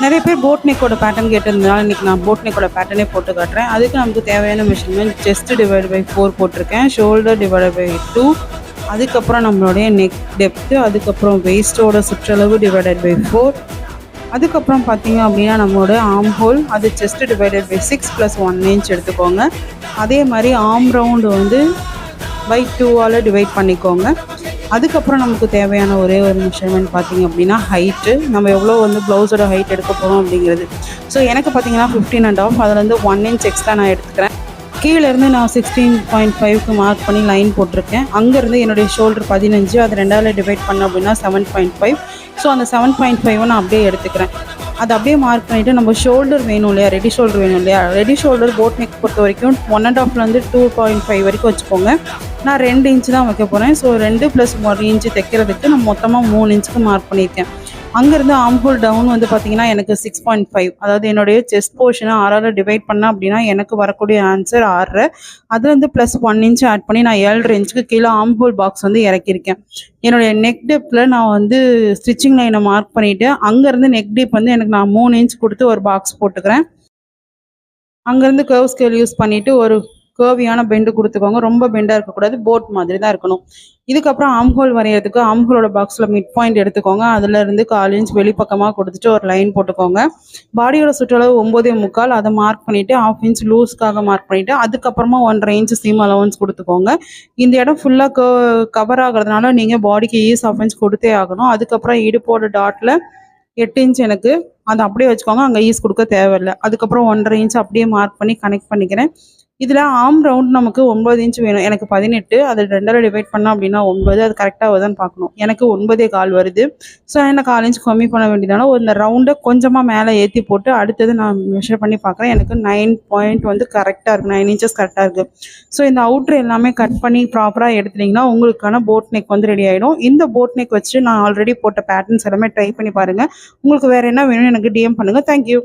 நிறைய பேர் போட் நெக்கோட பேட்டர்ன் கேட்டிருந்தனால இன்றைக்கி நான் போட் நெக்கோட பேட்டர்னே போட்டு காட்டுறேன். அதுக்கு நமக்கு தேவையான மெஷர்மெண்ட் செஸ்ட் டிவைட் பை 4 போட்டிருக்கேன், ஷோல்டர் டிவைட் பை 2, அதுக்கப்புறம் நம்மளுடைய நெக் டெப்த்து, அதுக்கப்புறம் வெயிஸ்டோட சுற்றளவு டிவைடட் பை 4, அதுக்கப்புறம் பார்த்தீங்க அப்படின்னா நம்மளோட ஆர்ம் ஹோல் அது செஸ்ட் டிவைடட் பை 6 + 1 இன்ச் எடுத்துக்கோங்க. அதே மாதிரி ஆர்ம் ரவுண்டு வந்து பை 2ஆல் டிவைட் பண்ணிக்கோங்க. அதுக்கப்புறம் நமக்கு தேவையான ஒரே ஒரு மெஷர்மெண்ட் பார்த்திங்க அப்படின்னா ஹைட்டு, நம்ம எவ்வளோ வந்து ப்ளவுஸோட ஹைட் எடுக்க போகிறோம் அப்படிங்கிறது. ஸோ எனக்கு பார்த்திங்கன்னா 15.5, அதுலேருந்து 1 இன்ச் எக்ஸ்ட்ரா நான் எடுத்துக்கிறேன். கீழேருந்து நான் 16.5க்கு மார்க் பண்ணி லைன் போட்டிருக்கேன். அங்கேருந்து என்னுடைய ஷோல்டர் 15, அது 2ஆல் டிவைட் பண்ண அப்படின்னா 7.5. ஸோ அந்த 7.5 நான் அப்படியே எடுத்துக்கிறேன். அதை அப்படியே மார்க் பண்ணிவிட்டு நம்ம ஷோல்டர் வேணும் இல்லையா, ரெடி ஷோல்டர் வேணும் இல்லையா, ரெடி ஷோல்டர் போட் நெக் பொறுத்த வரைக்கும் 1.5லேருந்து 2.5 வரைக்கும் வச்சுக்கோங்க. நான் 2 இன்ச்சு தான் வைக்க போகிறேன். ஸோ 2 + 1 இன்ச்சு தைக்கிறதுக்கு நான் மொத்தமாக 3 இன்ச்சுக்கு மார்க் பண்ணியிருக்கேன். அங்கேருந்து ஆர்ம் ஹோல் டவுன் வந்து பார்த்திங்கன்னா எனக்கு 6.5, அதாவது என்னுடைய செஸ்ட் போர்ஷனை 6ஆல் டிவைட் பண்ணேன் அப்படின்னா எனக்கு வரக்கூடிய ஆன்சர் 6. அதுலேருந்து +1 இன்ச் ஆட் பண்ணி நான் 7.5 இன்ச்சுக்கு கீழே ஆர்ம் ஹோல் பாக்ஸ் வந்து இறக்கியிருக்கேன். என்னுடைய நெக் டெப்த்தில் நான் வந்து ஸ்டிச்சிங் லைனை மார்க் பண்ணிவிட்டு அங்கேருந்து நெக் டீப் வந்து எனக்கு நான் 3 இன்ச் கொடுத்து ஒரு பாக்ஸ் போட்டுக்கிறேன். அங்கேருந்து கர்வ் ஸ்கேல் யூஸ் பண்ணிவிட்டு ஒரு கேர்வியான பெண்டு கொடுத்துக்கோங்க. ரொம்ப பெண்டாக இருக்கக்கூடாது, போட் மாதிரி தான் இருக்கணும். இதுக்கப்புறம் ஆர்ம் ஹோல் வரைகிறதுக்கு ஆர்ம் ஹோலோட பாக்ஸில் மிட் பாயிண்ட் எடுத்துக்கோங்க. அதிலேருந்து 1/4 இன்ச் வெளிப்பக்கமாக கொடுத்துட்டு ஒரு லைன் போட்டுக்கோங்க. பாடியோட சுற்றளவு 9.25, அதை மார்க் பண்ணிவிட்டு 1/2 இன்ச் லூஸ்க்காக மார்க் பண்ணிவிட்டு அதுக்கப்புறமா 1.5 இன்ச் சீம் அலவன்ஸ் கொடுத்துக்கோங்க. இந்த இடம் ஃபுல்லாக கவர் ஆகிறதுனால நீங்கள் பாடிக்கு 1/2 இன்ச் கொடுத்தே ஆகணும். அதுக்கப்புறம் இடுப்போட டாட்டில் 8 இன்ச் எனக்கு அதை அப்படியே வச்சுக்கோங்க, அங்கே ஈஸ் கொடுக்க தேவையில்லை. அதுக்கப்புறம் 1.5 இன்ச் அப்படியே மார்க் பண்ணி கனெக்ட் பண்ணிக்கிறேன். இதில் ஆர்ம் ரவுண்ட் நமக்கு 9 இன்ச் வேணும். எனக்கு 18, அது 2ஆல் டிவைட் பண்ணோம் அப்படின்னா 9, அது கரெக்டாக வருதான்னு பார்க்கணும். எனக்கு 9.25 வருது. ஸோ என்ன 1/4 இன்ச் கம்மி பண்ண வேண்டியதால இந்த ரவுண்டை கொஞ்சமாக மேலே ஏற்றி போட்டு அடுத்தது நான் மெஷர் பண்ணி பார்க்குறேன். எனக்கு 9 பாயிண்ட் வந்து கரெக்டாக இருக்குது, 9 இன்ச்சஸ் கரெக்டாக இருக்குது. ஸோ இந்த அவுட்ரு எல்லாமே கட் பண்ணி ப்ராப்பராக எடுத்துட்டிங்கன்னா உங்களுக்கான போட் நெக் வந்து ரெடி ஆகிடும். இந்த போட் நெக் வச்சு நான் ஆல்ரெடி போட்ட பேட்டர்ன்ஸ் எல்லாமே ட்ரை பண்ணி பாருங்கள். உங்களுக்கு வேறு என்ன வேணும்னு எனக்கு டிஎம் பண்ணுங்கள். தேங்க்யூ.